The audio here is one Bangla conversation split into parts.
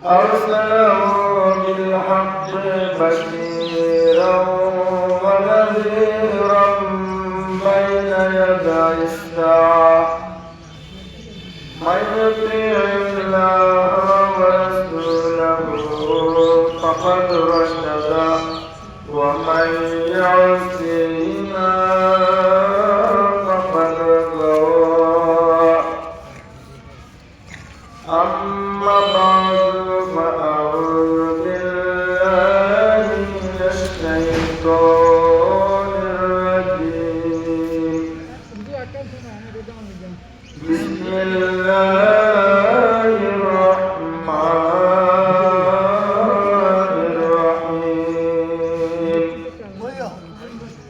أرسله بالحق بشيرا ونذيرا بين يدي الساعة من يطيع الله ورسوله فقد رشد ومن يعصهما فقد غوى أما بعد فأعوذ بالله من الشيطان الرجيم بسم الله الرحمن الرحيم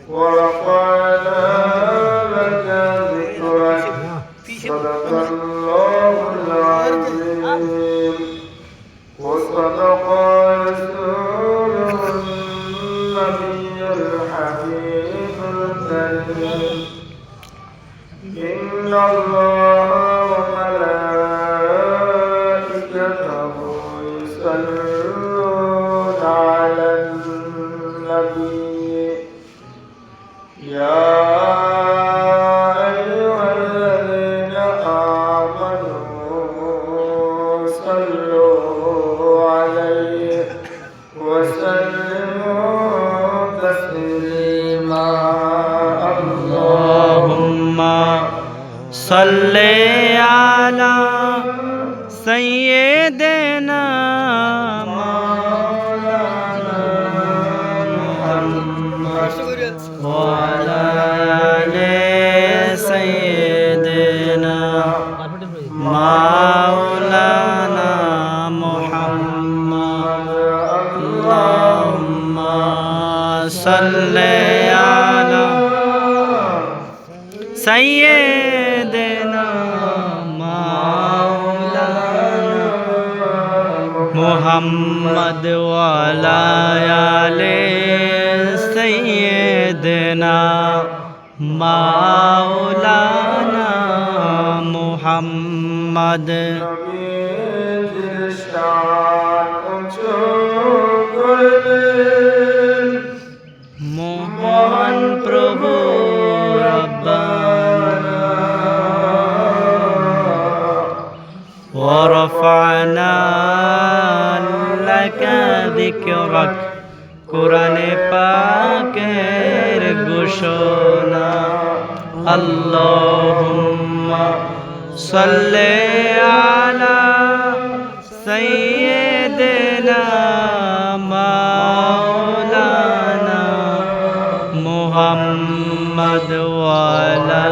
ورفعنا لك ذكرك صدق الله العظيم وصدق رسوله النبي الحبيب الكريم إن الله وملائكته يصلون على النبي يا أيها الذين آمنوا صلوا عليه وسلموا تسليما اللهم صل على سيدنا مولانا محمد وعلى آل سيدنا مولانا محمد اللهم صل على سيدنا مولانا محمد وعلى آل سيدنا مولانا محمد মোহন প্রভু রব্বানা ورفعنا لك ذكرك কোরআনে পাকের ঘোষণা আল্লাহুম্মা সাল্লি আলা সাইয়্যিদিনা মাওলানা মুহাম্মদ ওয়া আলা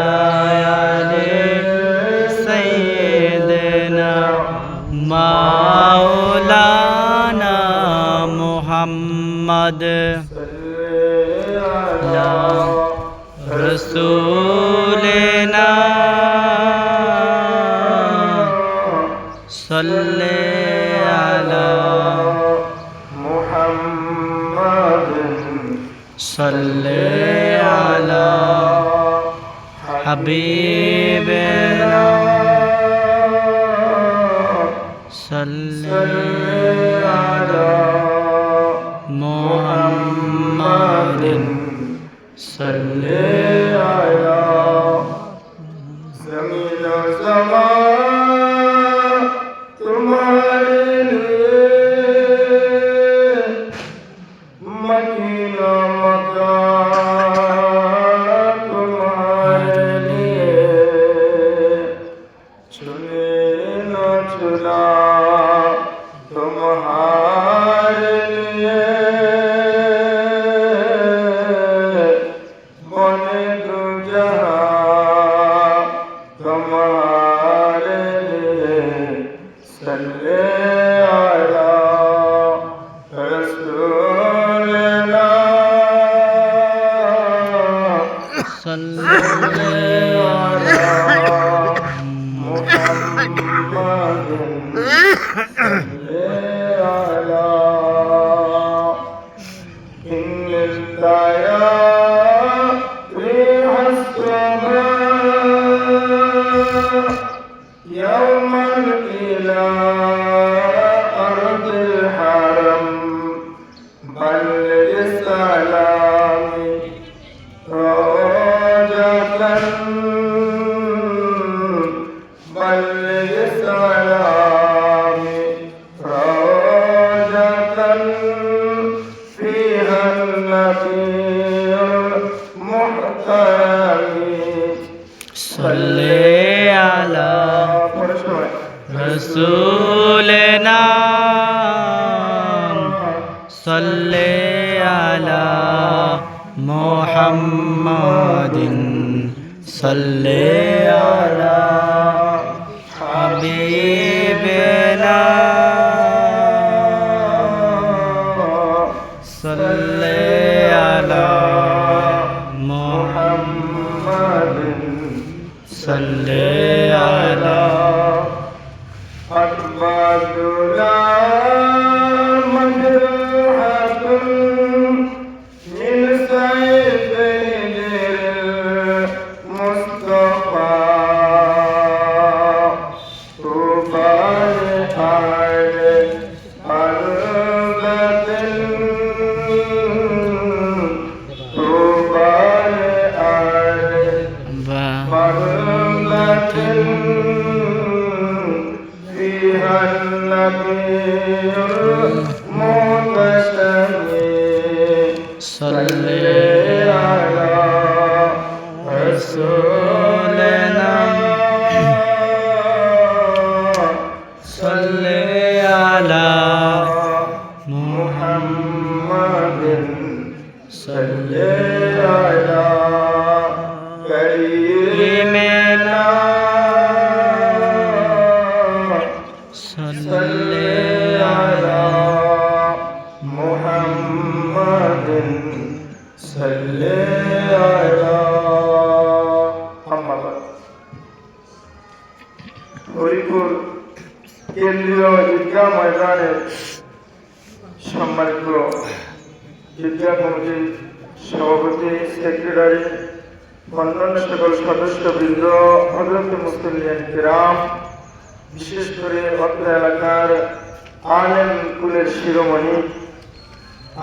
আলি সাইয়্যিদিনা মাওলানা মুহাম্মদ লা রসুলিনা সাল্লি আলা মুহাম্মাদিন সাল্লি আলা হাবিবিনা সাল্লি আলা মুহাম্মাদিন সাল্লি আলা জমিন ও জামান তোমারে লিয়ে মকিন ও মকান তোমারে লিয়ে চুনে না চুনা तुम्हारे लिए बने दो जहां तुम्हारे लिए सल्ले आला रसूलना सल्ले आला मुहम्मद يوما إلى أرض صلي على محمد صلي على حبيبنا صلي على محمد صلي على أكبادنا مجروحة من سيف المصطفى طوبى لأهل قلبة طوبى لأهل قلبة فيها النبي المتشمي صلي على رسولنا صلي على محمد صلي على كريمنا صلي على محمد صلي على محمد হরিপুর কেন্দ্রীয় ঈদগাহ ময়দানের সম্মানিত ঈদগাহ কমিটির সভাপতি সেক্রেটারি অন্যান্য সকল সদস্যবৃন্দ হযরত মুসলিম কিরাম বিশেষ করে অত্র এলাকার আলেম কুলের শিরোমণি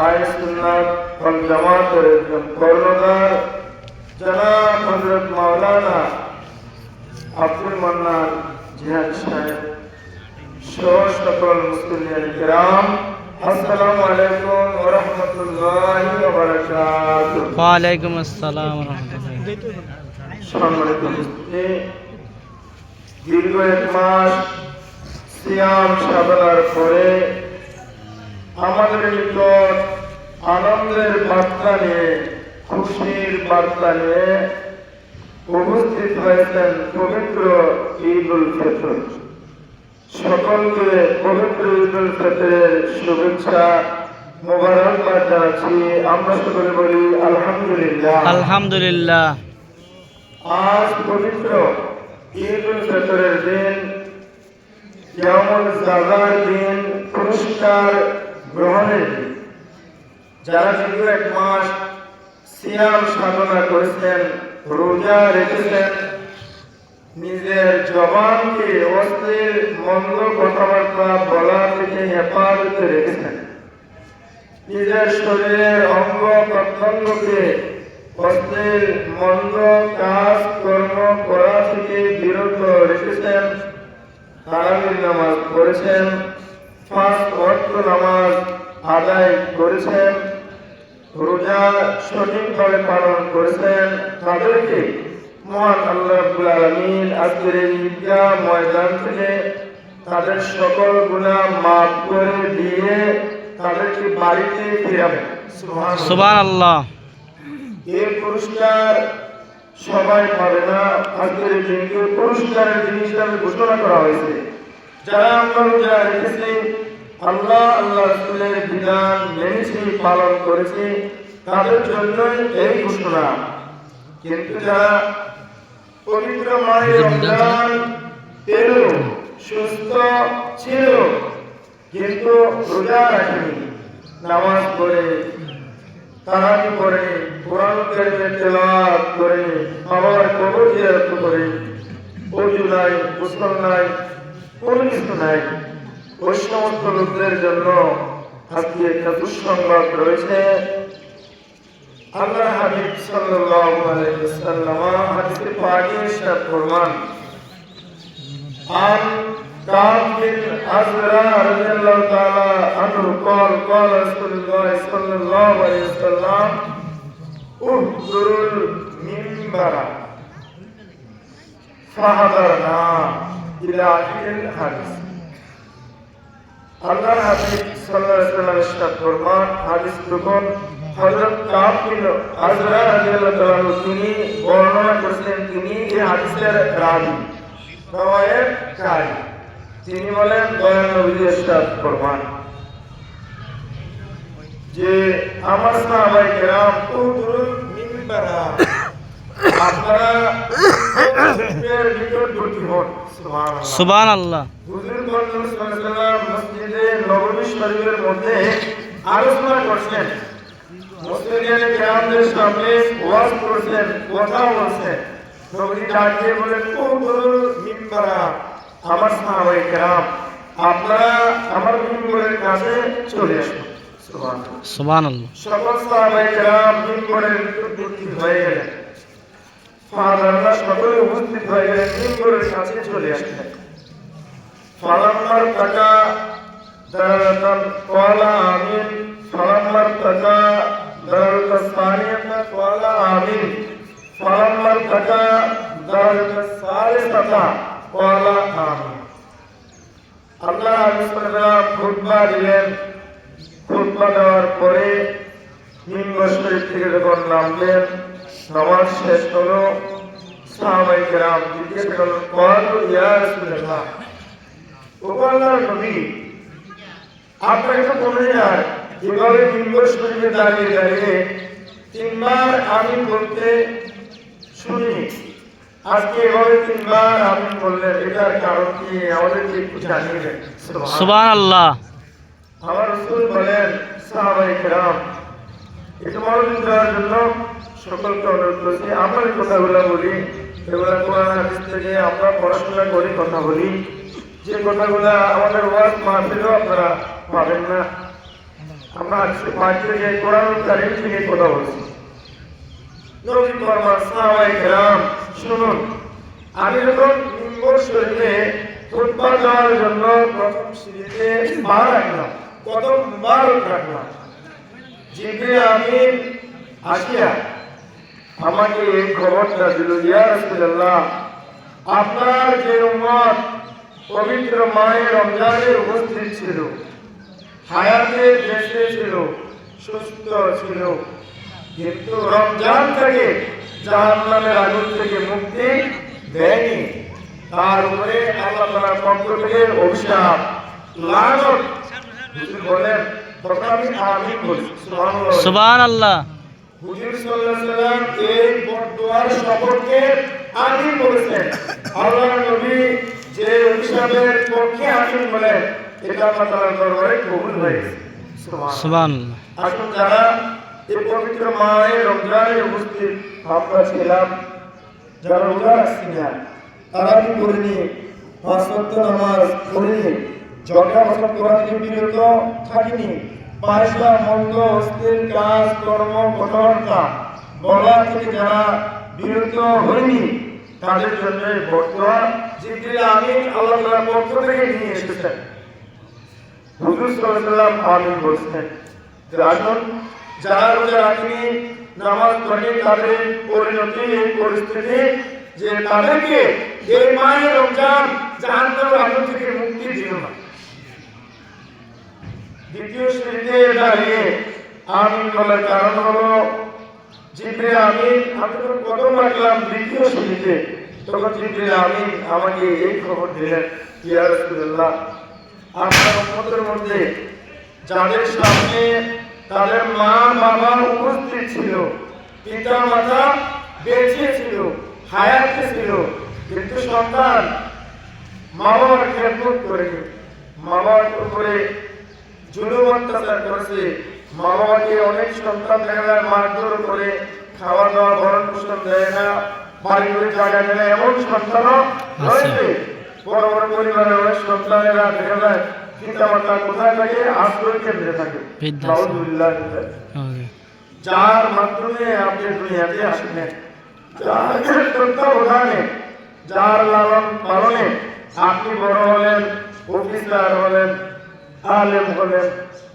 আহলে সুন্নাত ওয়াল জামাতের একজন কর্ণধার জনাব হযরত মাওলানা আব্দুল মান্নান জিহাদ সাহেব সহ সকল মুসলিম কিরাম আসসালামু আলাইকুম ওয়া রাহমাতুল্লাহি ওয়া বারাকাতুহু। ওয়ালাইকুম আসসালাম ওয়া রাহমাতুল্লাহ। সম্মানিত উপস্থিতি, দীর্ঘ এক মাস সিয়াম সাধনার পরে আমাদের নিকট আনন্দের বার্তা নিয়ে, খুশির বার্তা নিয়ে উপস্থিত হয়েছেন পবিত্র ঈদ উল ফিতর। সকলকে পবিত্র ঈদ উল ফিতরের শুভেচ্ছা মোবারকবাদ জানাচ্ছি। আমরা সকলে বলি আলহামদুলিল্লাহ। আলহামদুলিল্লাহ। আজ পবিত্র ঈদ উল ফিতরের দিন, ইয়ামুল জাযার দিন, পুরস্কার গ্রহণের দিন। যারা দীর্ঘ এক মাস সিয়াম সাধনা করেছেন, রোজা রেখেছেন, নিজের জবানকে অশ্লীল মন্দ কথাবার্তা বলা থেকে হেফাজতে রেখেছেন, নিজের শরীরের অঙ্গ প্রত্যঙ্গকে অশ্লীল মন্দ কাজ কর্ম করা থেকে বিরত রেখেছেন, তারাবির নামাজ পড়েছেন, 5 ওয়াক্ত নামাজ আদায় করেছেন, রোজা সঠিকভাবে পালন করেছেন, তাদেরকে মহান আল্লাহ রাব্বুল আলামিন আজকের এই ঈদগাহ ময়দান থেকে তাদের সকল গুনাহ মাফ করে দিয়ে তাদেরকে বাড়িতে ফিরাবেন। সুবহানাল্লাহ। এই পুরস্কার সবাই পাবে না। আজকের এই দিনকে পুরস্কারের দিন হিসাবে ঘোষণা করা হয়েছে। যারা আমরা রোজা রেখেছি, আল্লাহ রাসূলের বিধান মেনেছি, পালন করেছি, তাদের জন্যই এই ঘোষণা। কিন্তু যারা পবিত্র মাহে রমজান পেল, সুস্থ ছিল, কিন্তু রোজা রাখেনি, নামাজ পড়ে, তারাবি পড়ে, কোরআন কারীমের তেলাওয়াত করে, বাবার কবর জিয়ারত করে, ওযু নাই, গোসল নাই, কোনো কিছু নাই, ওই সমস্ত লোকদের জন্য আজকে একটা দুঃসংবাদ রয়েছে। আল্লাহ হাবিব সাল্লাল্লাহু আলাইহি ওয়াসাল্লাম হাদিসে পাকে ইরশাদ ফরমান, আন কাব বিন আযরা রাদিয়াল্লাহু তাআলা আনহু قال قال رسول الله صلى الله عليه وسلم احضروا المنبر فحضرنا الى اخر الحديث। আল্লাহর হাবিব সাল্লাল্লাহু আলাইহি ওয়াসাল্লাম ইরশাদ ফরমান, হাদিস যখন হযরত কাব বিন আজরা রাদিয়াল্লাহু তাআলা আনহু তিনি বর্ণনা করেছেন, তিনি এই হাদিসের রাবী রওয়ায়াতকারী। তিনি বলেন, দয়াল নবী ইরশাদ ফরমান যে আমার সাহাবায়ে কেরাম উদুরুল মিনবারা, আপনারা মসজিদের নিকটবর্তী হন। সুবহানাল্লাহ। সুবহানাল্লাহ। হুজুর সাল্লাল্লাহু আলাইহি ওয়াসাল্লাম মসজিদে নববী শরীফের মধ্যে আলোচনা করছেন, মুসলিমদের কেরামদের সামনে ওয়াজ করছেন, কথা বলছেন। নবী ডাকে বলেন, উদুরুল মিনবারা, আমার সাহাবায়ে কেরাম আপনারা আমার মিম্বরের কাছে চলে আসুন। সুবহানাল্লাহ। সুবহানাল্লাহ। সকল সাহাবায়ে কেরাম মিম্বরের উপস্থিত হয়ে গেলেন। ফাদাররা সকলে উপস্থিত হয়ে গেলেন, মিম্বরের কাছে চলে আসলেন। ফালাম্মার তাকা দারাতান ওয়ালা আমিন, ফালাম্মার তাকা দারাতাস সানিয়াতা ওয়ালা আমিন, ফালাম্মার তাকা দারাতাস সালিসাতা ওয়ালা আমিন। আল্লাহ রাসূলুল্লাহ খুতবা দিলেন। খুতবা দেওয়ার পরে মিম্বর শরীফ থেকে যখন নামলেন, নামাজ শেষ হলো, সাহাবায়ে কেরাম জিজ্ঞেস করলেন, ক্বালু ইয়া রাসূলুল্লাহ, ও আল্লাহর নবী, আপনাকে তো মনে হয় এভাবে মিম্বর শরীফে দাঁড়িয়ে দাঁড়িয়ে তিনবার আমিন বলতে শুনি, আজকে এভাবে তিনবার আমিন বললেন, এটার কারণ কি আমাদেরকে একটু জানিয়ে দেন। সুবহানাল্লাহ। আমার রাসূল বলেন, সাহাবায়ে কেরাম একটু মনোযোগ দেওয়ার জন্য সকলকে অনুরোধ করছি। আমরা এই কথাগুলো বলি, এগুলা কোরআন হাদিস থেকে আমরা পড়াশোনা করি, কথা বলি, যে কথাগুলো আমাদের ওয়াজ মাহফিলেও আপনারা পাবেন না। আমরা আজকে পাঁচ থেকে কোরআন কারীম থেকে কথা বলছি। নবী ফরমান, সাহাবায়ে কেরাম শুনুন, আমি যখন মিম্বর শরীফে খুতবা দেওয়ার জন্য প্রথম সিঁড়িতে পা রাখলাম, কদম মুবারক রাখলাম, জিবরিল আমিন আসিয়া আমাকে এই খবরটা দিল, ইয়া রাসূলুল্লাহ, আপনার যে উম্মত পবিত্র মাহে রমজানে উপস্থিত ছিল, হায়াতে বেঁচে ছিল, সুস্থ ছিল, কিন্তু রমজান থেকে জাহান্নামের আগুন থেকে মুক্তি দেয়নি, তার উপরে আল্লাহ তাআলার পক্ষ থেকে অভিশাপ, লানত। হুজুর বলেন, তখন আমি আমিন বলছি। সুবহানাল্লাহ। সুবহানাল্লাহ। হুজুর সাল্লাল্লাহু আলাইহি ওয়াসাল্লাম এই বদদুয়ার সম্পর্কে আমিন বলেছেন। আল্লাহর নবী যে অভিশাপের পক্ষে আমিন বলেন, এটা আল্লাহ তাআলার দরবারে কবুল হয়ে গেছে। সুবহানাল্লাহ। সুবহানাল্লাহ। আসুন যারা এই পবিত্র মাহে রমজানে উপস্থিত আমরা ছিলাম, যারা রোজা রাখছি না, তারাবি করিনি, পাঁচ ওয়াক্ত নামাজ পড়িনি, জগা বসত করা থেকে বিরত থাকিনি, পয়সা মন্দ অশ্লীল কাজ কর্ম কঠোরতা বলা থেকে যারা বিরত হয়নি, তাদের জন্য বর্তমান জিবরিল আমিন আল্লাহ তাআলার পক্ষ থেকে নিয়ে এসেছেন। হুজুর সাল্লাল্লাহু আলাইহি ওয়াসাল্লাম আমিন বলছেন। আসুন যারা রোজা রাখেনি, নামাজ পড়েনি, তাদের পরিণতি এই পরিস্থিতি যে তাদেরকে এই মাহে রমজান জাহান্নামের আগুন থেকে মুক্তি দিল না। দ্বিতীয় সিঁড়িতে দাঁড়িয়ে আমিন বলার কারণ হলো, জিবরিল আমিন আমি যখন কদম রাখলাম দ্বিতীয় সিঁড়িতে, তখন জিবরিল আমিন আমাকে এই খবর দিলেন, ইয়া রাসূলুল্লাহ, আপনার উম্মতের মধ্যে যাদের সামনে তাদের মা বাবা উপস্থিত ছিল, পিতা মাতা বেঁচে ছিল, হায়াতে ছিল, কিন্তু সন্তান মা বাবার খেদমত করেনি, মা বাবার উপরে জুলুম অত্যাচার করেছে, মা বাবাকে অনেক সন্তান দেখা যায় মারধর করে, খাওয়া দাওয়া ভরণ পোষণ দেয় না, বাড়ি করে জায়গা দেয় না, এমন সন্তানও রয়েছে। বড় বড় পরিবারের অনেক সন্তানেরা দেখা যায় পিতা মাতা কোথায় থাকে, আশ্রয় কেন্দ্রে থাকে। নাউযুবিল্লাহ। যার মাধ্যমে আপনি দুনিয়াতে আসলেন, যার তত্ত্বাবধানে, যার লালন পালনে আপনি বড় হলেন, অফিসার হলেন, আলেম হলেন,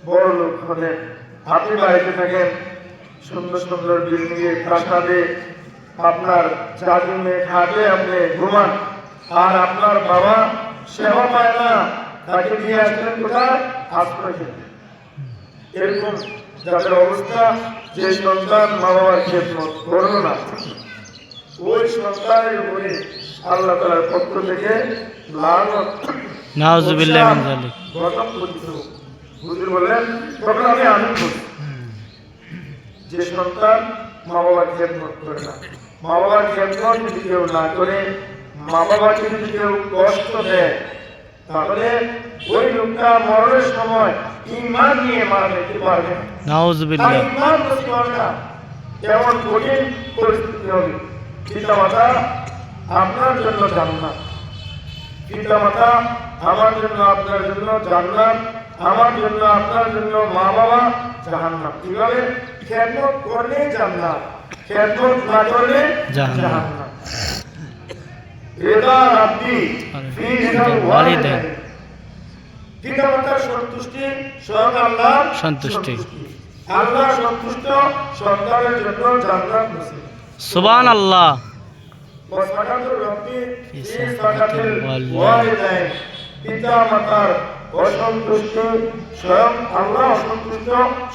বড় লোক হলেন, আপনি বাড়িতে থাকেন, সুন্দর সুন্দর বিল্ডিং এ প্রাসাদে আপনার জাজিমে খাটে আপনি ঘুমান, আর আপনার বাবা সেবা পায় না, তাকে নিয়ে আসলেন কোথায়? আশ্রয় কেন্দ্রে। এরকম যাদের অবস্থা, যে সন্তান মা বাবার খেদমত করলো না, ওই সন্তানের উপরে আল্লাহ তাআলার পক্ষ থেকে লানত নাউজুবিল্লাহ মিন যালিক। গজব পতিত। হুজুর বলেন, তখন আমি আনন্দ করি। যে সন্তান মা বাবার খেদমত করে না, মা বাবার খেদমত যদি কেউ না করে, মা বাবাকে যদি কেউ কষ্ট দেয়, তাহলে ওই লোকটা মরণের সময় ঈমান নিয়ে মারা যেতে পারবে না। নাউজুবিল্লাহ। আর ঈমান নসিব হবে না, এমন কঠিন পরিস্থিতি হবে। পিতা মাতা আপনার জন্য জান্নাত, পিতা মাতা আমার জন্য আপনার জন্য জান্নাত, আমার জন্য আপনার জন্য মা বাবা জাহান্নাম। কিভাবে? খেদমত করলে জান্নাত, খেদমত না করলে জাহান্নাম। রিদা রাব্বি ফি রিদাল ওয়ালিদাইন। পিতা মাতার সন্তুষ্টি স্বয়ং আল্লাহর সন্তুষ্টি। আল্লাহ সন্তুষ্ট সন্তানের জন্য জান্নাত নসিব। সুবহানাল্লাহ। ওয়াসাকাতুর রাব্বি ফি সাকাতিল ওয়ালিদাইন। পিতা মাতার অসন্তুষ্ট স্বয়ং আল্লাহ অসন্তুষ্ট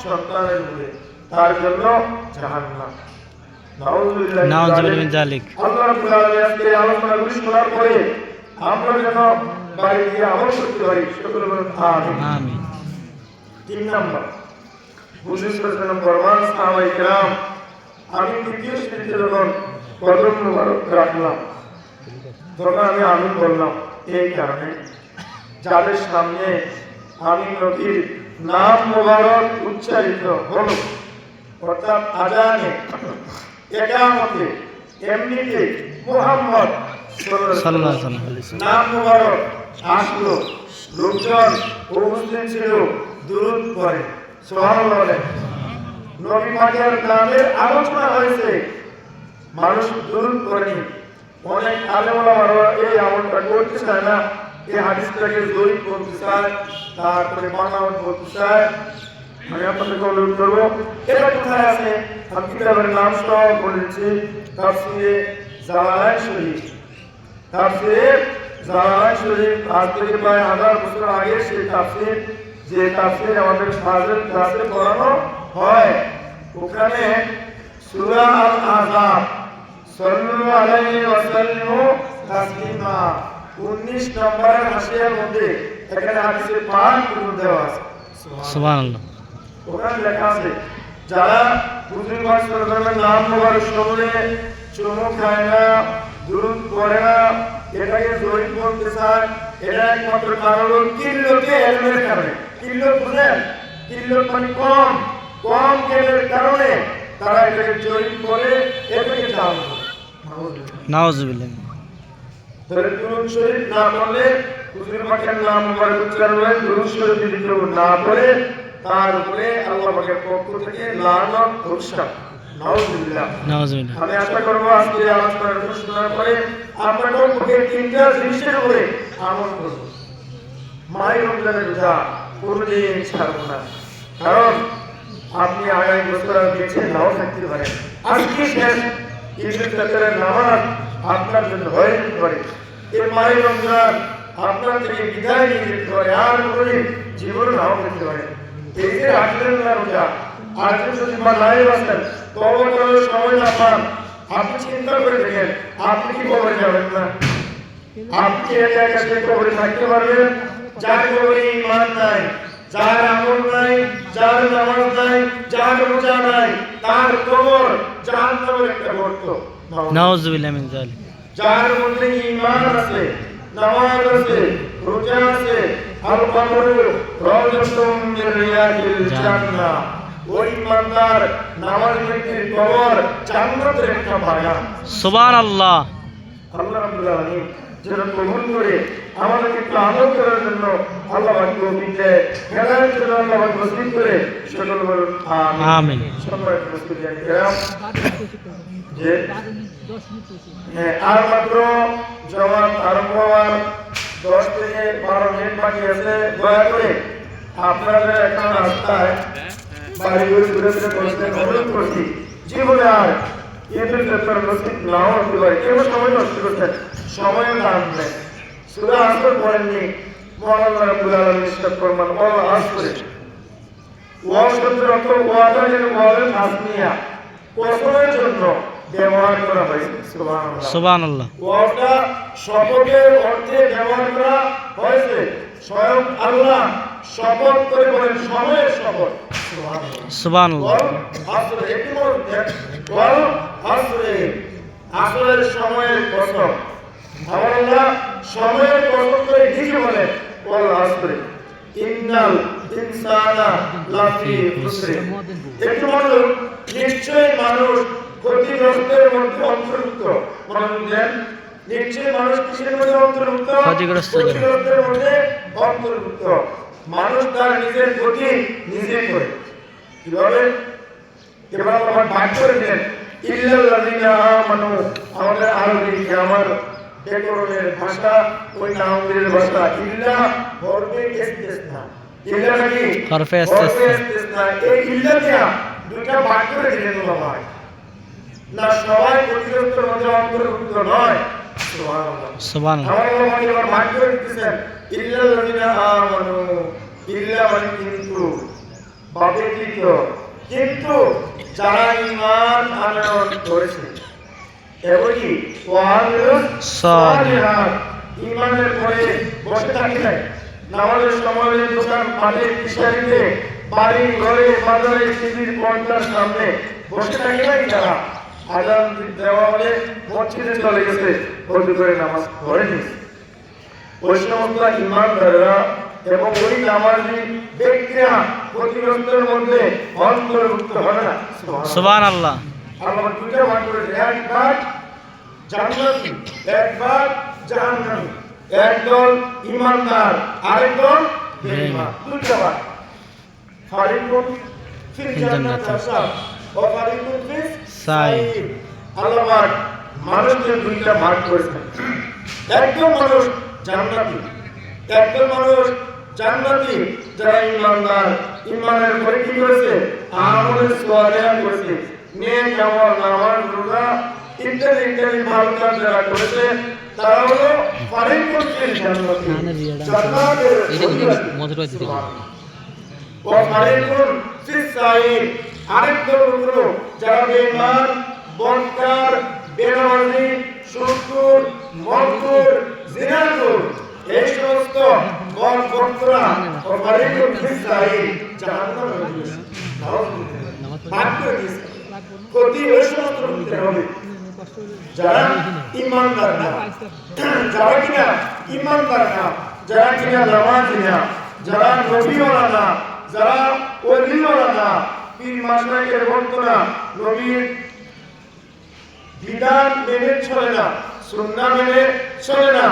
সন্তানের উপরে, তার জন্য জাহান্নাম। নাউজুবিল্লাহ মিন যালিক। আল্লাহ রাব্বুল আলামিন আজকে আলোচনাগুলি শোনার পরে আমরা যেন বাড়ি গিয়ে আমল করতে পারি। সকলে বলুন আমিন। আমিন। 3 নাম্বার, হুজুর সাল্লাল্লাহু আলাইহি ওয়াসাল্লাম ফরমান, সাহাবায়ে কেরাম, আমি দ্বিতীয় শ্রেণীতে যখন কদম মোবারক রাখলাম, তখন আমি আমিন বললাম এই কারণে, যাদের সামনে আমি নবীর নাম মোবারক উচ্চারিত হলো, অর্থাৎ আজানে, ইকামতে, এমনিতে মুহাম্মদ সাল্লাল্লাহু আলাইহি ওয়াসাল্লাম নাম মোবারক আসলো, লোকজন উপস্থিত ছিল, দুরূদ পড়ে। সুবহানাল্লাহ বলেন। নবী পাকের নামের আলোচনা হয়েছে, মানুষ দুরূদ পড়েনি। অনেক আলেম ওলামারা এই আমলটা করতে চায় না, এই হাদিসটাকে জয়ীফ বলতে চায়, তারপরে বানাওয়াত বলতে চায়। আমি আপনাদেরকে অনুরোধ করবো, এটা কোথায় আছে? আমি কিতাবের নাম সব বলেছি। তাফসীরে জালালাইন শরীফ, তাফসীরে জালালাইন শরীফ, আজ থেকে প্রায় 1000 বছর আগে সেই তাফসীর, যে তাফসীর আমাদের ফাজিল ক্লাসে পড়ানো হয়, ওখানে সূরা আল আহজাব, সাল্লু আলাইহি ওয়া সাল্লিমু তাসলিমা, 19 নম্বরের হাসিয়ার মধ্যে এখানে হাদিসের পাঠ করে দেওয়া আছে। সুবহানাল্লাহ। ওখানে লেখা আছে, যারা হুজুর পাক সাল্লাল্লাহু আলাইহি ওয়াসাল্লামের নাম মোবারক শুনলে চুমু খায় না, দুরূদ পড়ে না, এটাকে জয়ীফ বলতে চায়, এটা একমাত্র কারণ হলো কিল্লতে ইলমের কারণে। কিল্লত বুঝেন? কিল্লত মানে কম, কম জ্ঞানের কারণে তারা এটাকে জয়ীফ করে, এটাকে জাল করে। নাউজুবিল্লাহ। তাহলে দুরূদ শরীফ না পড়লে, হুজুর পাকের নাম মোবারক উচ্চারণ হয়, দুরূদ শরীফ যদি কেউ না পড়ে, তার উপরে আল্লাহ পাকের পক্ষ থেকে লানত অভিশাপ। নাউজুবিল্লাহ। নাউজুবিল্লাহ। আমি আশা করবো আজকে আলোচনার শোনার পরে আমরা কমপক্ষে 3টা জিনিসের উপরে আমল করব। মাই রমজানের রোজা কোনোদিন ছাড়বো না, কারণ আপনি আগামী বছর আর বেঁচে নাও থাকতে পারেন। আজকে শেষ ঈদুল ফিতরের নামাজ আপনার জন্য হয়ে যেতে পারে, এই মাই রমজান আপনার থেকে বিদায় নিয়ে যেতে পারে, আর কোনোদিন জীবনে নাও থাকতে পারে। এই যে আসলেন না রোজা, আজকে যদি বা নাই বাঁচেন, তবে করার সময় না পান, আপনি চিন্তা করে দেখেন, আপনি কি কবরে যাবেন না? আপনি একা একা সে কবরে থাকতে পারবেন? যার কবরে ঈমান নাই, যার আমল নাই, যার নামাজ নাই, যার রোজা নাই, তার কবর জাহান্নামের একটা গর্ত। নাউজুবিল্লাহ মিন যালিক। যার মধ্যে ঈমান আছে, নামাজ আছে, রোজা আছে, আল কবরু রাওযাতুম মিন রিয়াদিল জান্নাহ, ওই ইমানদার নামাজ ব্যক্তির কবর জান্নাতের একটা বাগান। সুবহানাল্লাহ। আল্লাহ রাব্বুল আলামিন যেন কবুল করে আমাদেরকে একটু আমল করার জন্য আল্লাহ পাক তৌফিক দেয়, হেদায়েত যেন আল্লাহ পাক নসিব করে। সকল বলুন আমিন। সম্মানিত মুসলিম কিরাম, যে আর মাত্র জামাত আরম্ভ হওয়ার 10 থেকে 12 মিনিট বাকি আছে। দয়া করে আপনারা এখন রাস্তায় বাড়ি ঘুরে ঘুরে ঘুরে বসতে অনুরোধ করছি, জীবনে আর ঈদুল ফিতর নসিব নাও হতে পারে, কেউ সময় নষ্ট করছেন, সময়ের দাম নেই। সূরা আসর পড়েননি, মহান আল্লাহ রাব্বুল আলামিন ইরশাদ ফরমান ওয়াল আসরে ওয়াল শব্দের অর্থ ওয়াদানের ওয়ালের তাসনিয়া কসমের জন্য ব্যবহার করা হয়েছে সুবহানাল্লাহ সুবহানাল্লাহ ওয়ালটা শপথের অর্থে ব্যবহার করা হয়েছে স্বয়ং আল্লাহ শপথ করে বলেন সময়ের শপথ সুবহানাল্লাহ সুবহানাল্লাহ ওয়াল আসরে একটু ওয়াল আসরে আসরের সময়ের কসম আমার আল্লাহ সময়ের কসম করে ঠিকই বলেন ওয়াল আসরে ইন্নাল ইনসানা লাফি খুসর একটু মনোযোগ নিশ্চয়ই মানুষ ক্ষতিগ্রস্তের মধ্যে অন্তর্ভুক্ত মনোযোগ দেন নিশ্চয়ই মানুষ কিসের মধ্যে অন্তর্ভুক্ত ক্ষতিগ্রস্তের মধ্যে অন্তর্ভুক্ত মানুষ তার নিজের ক্ষতি নিজে করে কিভাবে এবার আমার ভাগ করে দেন ইল্লাল্লাযিনা আমানু আমাদের আরবি গ্রামার ব্যাকরণের ভাষা ওই নামদের ভাষা ইল্লা হরফে ইস্তিসনা ইল্লা নাকি হরফে ইস্তিসনা এই ইল্লা দিয়া দুইটা ভাগ করে দিলেন ভাই না সবাই ক্ষতিগ্রস্তের মধ্যে অন্তর্ভুক্ত নয় সুবহানাল্লাহ সুবহানাল্লাহ আমার আল্লাহ এবার ভাগ করে দিতেছেন ইল্লাল্লাযিনা আমানু ইল্লা মানে কিন্তু যারা ঈমান আনয়ন করেছে এমনকি সালিহাত ঈমানের পরে বসে থাকে নাই নামাজের সময় দোকান পাটে কিশারিতে বাড়ি ঘরে বাজারে টিভির পর্দার সামনে বসে থাকে নাই তারা আজান দেওয়া হলে মসজিদে চলে গেছে ওযু করে নামাজ পড়েনি ওই সমস্ত ঈমানদাররা এবং ওই নামাজি ব্যক্তিরা ক্ষতিগ্রস্তের মধ্যে অন্তর্ভুক্ত হবে না সুবহানাল্লাহ আল্লাহ দুইটা ভাগ করেছে একবার জান্নাতি একবার জাহান্নামী একদল ঈমানদার আরেকদল বেঈমান দুইটা ভাগ ফারিকুন ফিল জান্নাতি ওয়া ফারিকুন ফিস সাইর আল্লাহ পাক মানুষকে দুইটা ভাগ করেছেন একদল মানুষ জান্নাতি একদল মানুষ জান্নাতি যারা ঈমানদার ঈমানের পরে কি করেছে আমল সালেহ করেছে নেক আমল নামাজ রোজা ইত্যাদি ভালো কাজ যারা করেছে তারা হলো ফারিকুন ফিল জান্নাতি জান্নাতের অধিবাসী ও ফারিকুন ফিস সাইর আরেকদল হলো যারা বেঈমান বদকার বেনামাজি সুদখোর মদখোর জিনাখোর এই সমস্ত বদভক্তরা ও ফারিকুন ফিস সাইর জাহান্নামে অধিবাসী ভাগ করে দিয়েছে ক্ষতি ওই সমস্ত লোকদের হবে যারা ঈমানদার না যারা কিনা ঈমানদার না যারা কিনা নামাজি না যারা নবীওয়ালা না যারা ওলিওয়ালা না পীর মাশায়েখের ভক্ত না নবীর বিধান মেনে চলে না সুন্নাহ মেনে চলে না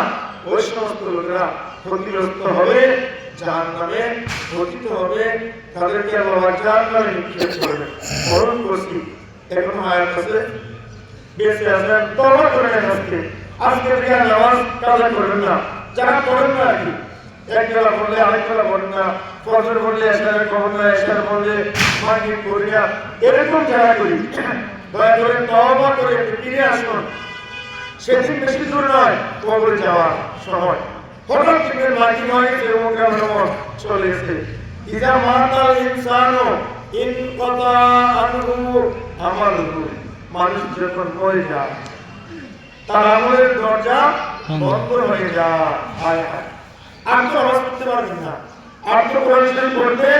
ওই সমস্ত লোকেরা ক্ষতিগ্রস্ত হবে জাহান্নামে পতিত হবে তাদেরকে আল্লাহ জাহান্নামে নিক্ষেপ করবে মরণ করছি এখন আয়াত আছে বেঁচে আছেন তওবা করে নেন আজকে থেকে আর নামাজ কাজা করবেন না যারা পড়েন না আর কি এক বেলা পড়লে আরেক বেলা পড়েন না ফজর পড়লে এশারের খবর না এশার পড়লে মাগরিব পড়ি না এরকম যারা করি দয়া করে তওবা করে একটু ফিরে আসুন সেদিন বেশি দূর নয় কবরে যাওয়ার সময় হঠাৎ থেকে মাটি নয় এবং কেমন চলে এসে ইজা মাতাল ইনসানু ইনকাতা আনহু আমালুহু মানুষ যখন মরে যায় তার আমলের দরজা বন্ধ হয়ে যায় হায় হায় আর তো আওয়াজ করতে পারবেন না আর তো কোরআন শরীফ পড়তে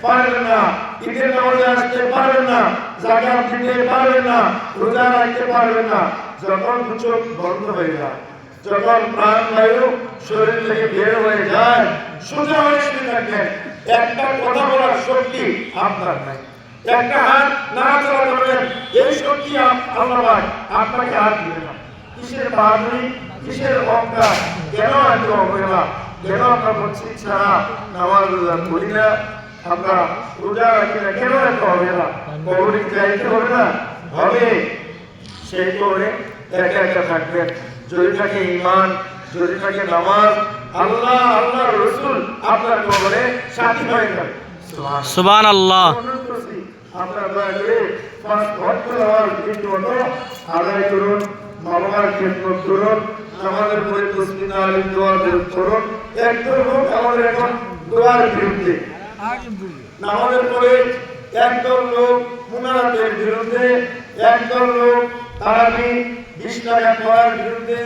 পারবেন না ঈদের নামাজে আসতে পারবেন না যাকাত দিতে পারবেন না রোজা রাখতে পারবেন না যখন চোখ বন্ধ হয়ে যায় যখন প্রাণবায়ু শরীর থেকে বের হয়ে যায় সোজা হয়ে শুয়ে থাকবেন একটা কথা বলার শক্তি আপনার নাই একটা হাত নাড়াচাড়া করবেন এই শক্তি আল্লাহ আপনাকে হাত দিবে না কিসের বাহাদুরি কিসের অহংকার কেন এত অবহেলা কেন আমরা বলছি ছাড়া নামাজ রোজা করি না আমরা রোজা রাখি না কেন এত অবহেলা কবরে যাইতে হবে না হবে সেই করে একা একা থাকবেন যদি থাকে ঈমান যদি থাকে নামাজ আল্লাহ আল্লাহর রাসূল আপনার কবরে সাথী হয়ে যাবে সুবহানাল্লাহ আপনারা দয়া করে পাঁচ ওয়াক্ত নামাজ ঠিকমতো আদায় করুন, মা বাবার খেদমত করুন, নামাজের পরে তাসবিহ তাহলিল দোয়া করুন। একদল লোক আমাদের এখন দোয়ার বিরুদ্ধে, নামাজের পরে একদল লোক মুনাজাতের বিরুদ্ধে, একদল লোক তারাবি 20 টাকা পড়ার বিরুদ্ধে,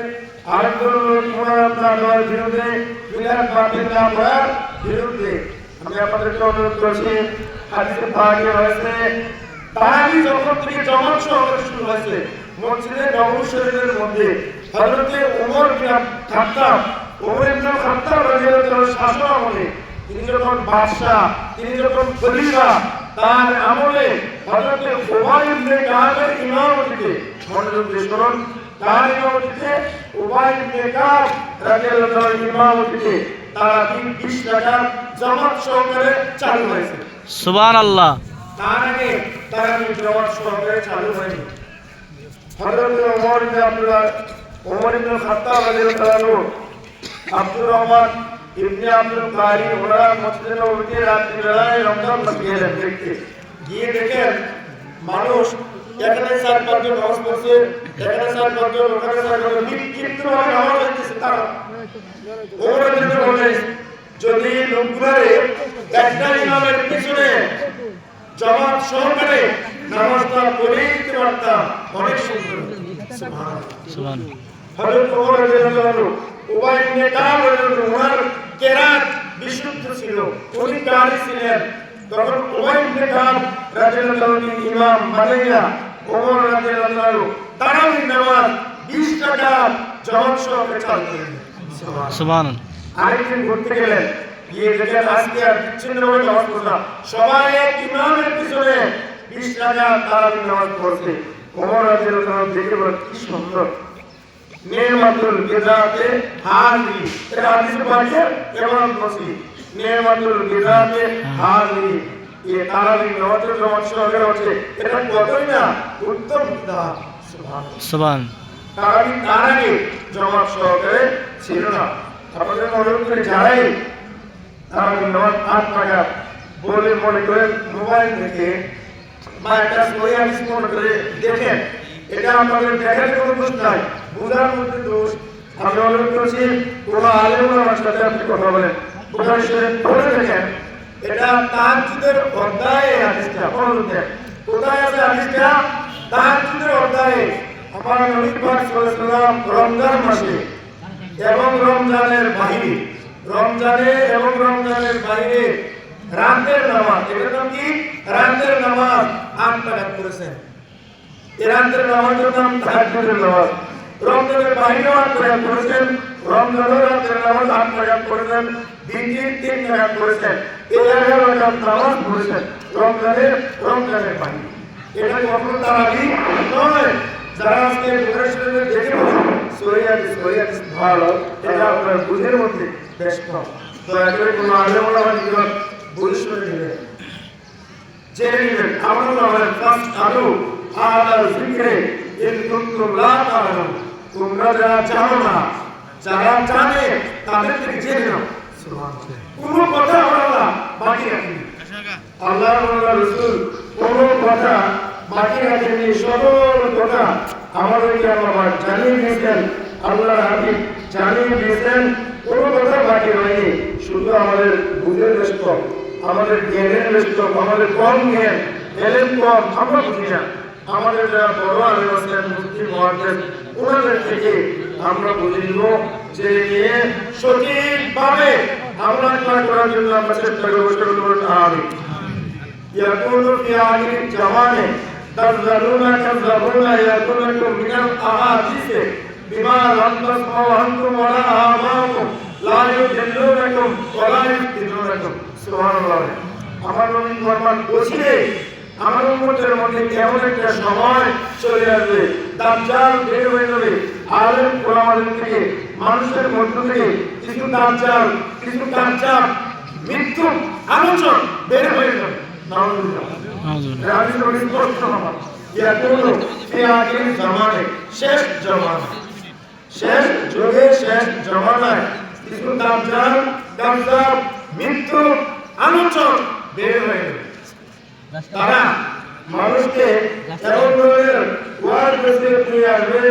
আরেকদল লোক মুনাজাত না দেওয়ার বিরুদ্ধে, মিলাদ বাতিল না পড়ার বিরুদ্ধে। আমি আপনাদেরকে অনুরোধ করছি, হাদিসে পাকে রয়েছে তারাবি যখন থেকে জামাত সহকারে শুরু হয়েছে মসজিদে নববী শরীফের মধ্যে হযরত ওমর বিন খাত্তাব রাদিয়াল্লাহু তাআলা শাসন আমলে, তিনি যখন বাদশা, তিনি যখন খলিফা, তার আমলে হযরত উবাই ইবনে কাবের ইমামতিতে, মনোযোগ দিয়ে শুনুন, তার ইমামতিতে উবাই ইবনে কাব রাদিয়াল্লাহু তাআলার ইমামতিতে তারা 20 টাকা জামাত সহকারে চালু হয়েছে। সুবহানাল্লাহ। তার আগে তারা জামাত সহকারে চালু হয়নি। হযরত ওমর ইবনে খাত্তাব রাদিয়াল্লাহু তাআলা, আব্দুর রহমান ইবনে আব্দুল কারি, ওরা মসজিদে নববীতে রাত্রি বেলায় রমজান মাস গেলেন দেখতে, গিয়ে দেখেন মানুষ এখানে 4-5 জন নামাজ পড়ছে, এখানে 4-5 জন, ওখানে 4-5 জন, কিন্তু নামাজ হচ্ছে তারা। ওমর রাদিয়াল্লাহু বলেন, যদি লোকগুলোরে একটা ইমামের পিছনে জামাত সহকারে নামাজটা পড়ে দিতে পারতাম, অনেক সুন্দর। সুবহানাল্লাহ। হযরত ওমর রাদিয়াল্লাহু উবাই ইবনে কাব রাদিয়াল্লাহু ওনার কেরাত বিশুদ্ধ ছিল, উনি কারি ছিলেন। তখন উবাই ইবনে কাব রাদিয়াল্লাহু ইমাম বানাইয়া ওমর রাদিয়াল্লাহু তারাবির নামাজ 20 টাকা জামাত সহকারে চালু করলেন। সুবহানাল্লাহ। আরেকদিন ঘুরতে গেলেন, গিয়ে দেখেন আজকে আর বিচ্ছিন্নভাবে নামাজ পড়া, সবাই এক ইমামের পিছনে 20 টাকা তারাবির নামাজ পড়ছে। ওমর রাদিয়াল্লাহু দেখে বলেন, কি সুন্দর, নিয়ামাতুল বিদাতে হাজি, এটা হাদিসে পাকে ইমাম মুসলিম, নিয়ামাতুল বিদাতে হাজি, এই তারাবির নামাজের জামাত সহকারে হচ্ছে, এটা কতই না উত্তম বিদাত। সুবহানাল্লাহ। তারাবি তার আগে জামাত সহকারে ছিল না। আপনাদের অনুরোধ করে যারাই তারাবির নামাজ 8 টাকা বলে মনে করেন মোবাইল থেকে বা একটা সহি হাদিস মনে করে দেখেন, এটা আপনাদের দেখার কোনো দোষ নাই, বুঝার মধ্যে দোষ। আমি অনুরোধ করছি কোন আলেম ওলামার সাথে আপনি কথা বলেন, বুখারী শরীফ পড়ে দেখেন, এটা তাহাজ্জুদের অধ্যায়ে হাদিসটা পড়ুন, কোথায় আছে হাদিসটা? তাহাজ্জুদের অধ্যায়ে। আমার নবী পাক সাল্লাল্লাহু আলাইহি ওয়াসাল্লাম রমজান মাসে এবং রমজানের বাইরে, রমজানে এবং রমজানের বাইরে রাতের নামাজ, এটার নাম কি? রাতের নামাজ 8 টাকা করেছেন। এই রাতের নামাজের নাম তাহাজ্জুদের নামাজ। রমজানের বাইরেও 8 টাকা করেছেন, রমজানের রাতের নামাজ 8 টাকা করেছেন, দিনে 3 টাকা করেছেন, এই 11 রাকাত নামাজ পড়েছেন রমজানের বাইরে। এটা কখনো তারাবি নয়। যারা আজকে বুখারী শরীফে দেখে সহি হাদিস ভালো, এটা আপনার বুঝের মধ্যে বেশ কম। দয়া করে কোনো আলেম ওলামা নিকট বুঝে শুনে নেবেন, জেনে নেবেন। আমরা বলেন ফাসআলু আলা যিকরি ইন কুনতুম লা তা'লামুন, তোমরা যারা জানো না, যারা জানে তাদের থেকে জেনে নাও। সুবহানাল্লাহ। কোনো কথা আমরা বাকি রাখিনি, আল্লাহর রাসূল কোনো কথা বাকি রাখেননি, সকল কথা আমাদেরকে আল্লাহ জানিয়ে দিয়েছেন, আল্লাহর হাবিব জানিয়ে দিয়েছেন, কোনো কথা বাকি হয়নি। শুধু আমাদের বুঝের বেশ কম, আমাদের জ্ঞানের বেশ কম, আমাদের কম জ্ঞান, এলেম কম, আমরা বুঝি না। আমাদের যারা বড় আলেম আছেন, মুফতি মুহাদ্দিস, ওনাদের থেকে আমরা বুঝে নিব, যে নিয়ে সঠিকভাবে আমল করার জন্য আমরা চেষ্টা করবো। আমিন। ইয়াকুলু ফি আখির জামানে তাযযালুনা কাযাবুনা ইয়াকুলুকুম মিনাল আহাদিসে বিমা লাম তাসমাউ আনতুম ওয়ালা আবাউকুম লা ইউদিল্লুনাকুম ওয়ালা ইফতিনুনাকুম। সুবহানাল্লাহ। আমার নবী ফরমান, বলছিলে আমার উম্মতের মধ্যে কেমন একটা সময় চলে আসবে, দাজ্জাল বের হয়ে যাবে, আলেম ওলামাদের থেকে, মানুষের মধ্য থেকে কিছু দাজ্জাল, কিছু কাজ্জাব, মৃত্যু আলোচন বের হয়ে যাবে। নাউযুবিল্লাহ। শেষ জমানায়, শেষ যুগে, শেষ জমানায় কিছু দাজ্জাল, কাজ্জাব, মৃত্যু আলোচন বের হয়ে যাবে। তারা মানুষকে এমন ধরনের ওয়াজ নসিহত নিয়ে আসবে,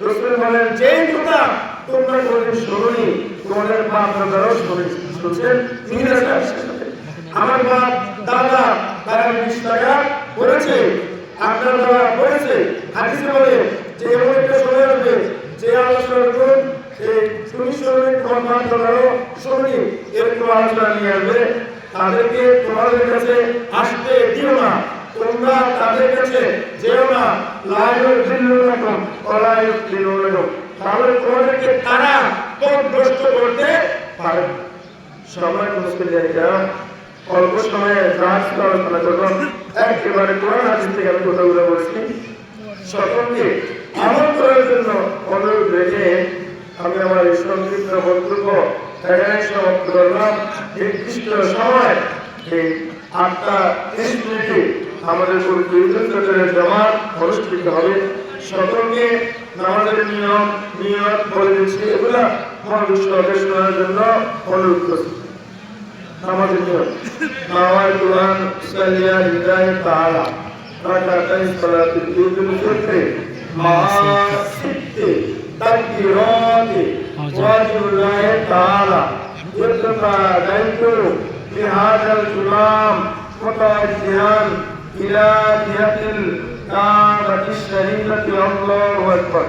রাসূল বলেন, যেই কথা তোমরা কোনদিন শোনোনি, তোমাদের বাপ দাদারাও শুনছেন ইংরেজরা আমার বাপ দাদা তারা 20 টাকা করেছে, আপনার বাবা করেছে। হাদিসে বলে যে এমন একটা সময় আসবে যে আলোচনা করুন তুমি শুনে তোমার বাপ দাদারও শুনি এরকম আলোচনা নিয়ে আসবে। তাদেরকে তোমাদের কাছে আসতে দিও না, তোমরা তাদের কাছে যেও না, লায়ুর দিল্লুনাকুম ওলায়ুর দিল্লুনাকুম, তাহলে তোমাদেরকে তারা পথভ্রষ্ট করতে পারে। সময় মুশকিল জায়গা, অল্প সময়ে রাষ্ট্র আলোচনা করলাম, একেবারে কোরআন হাদিস থেকে আমি কথাগুলো বলছি। সকলকে আমল করার জন্য অনুরোধ রেখে আমি আমার এই সংক্ষিপ্ত বক্তব্য এখানে সমাপ্ত করলাম। নির্দিষ্ট সময় এই 8টা 30 মিনিটে আমাদের পবিত্র জামাত অনুষ্ঠিত হবে। সকলকে নামাজের নিয়ম বলে দিচ্ছি, এগুলা মনোযোগ সহকারে শোনার জন্য অনুরোধ করছি। নামাজের নিয়ম নামাজ কুরআন সাল্লিয়া লিল্লাহি তাআলা রাকাতাইন সালাতুল ঈদুল ফিত্র মা সিত্তি তাকবীরাতি ওয়াজিবুল্লাহি তাআলা ইরতফা দাইতু বিহাদাল ইমাম মুতাওয়াজ্জিহান ইলা জিহাতিল কাবাতিশ শরীফাতি আল্লাহু আকবার।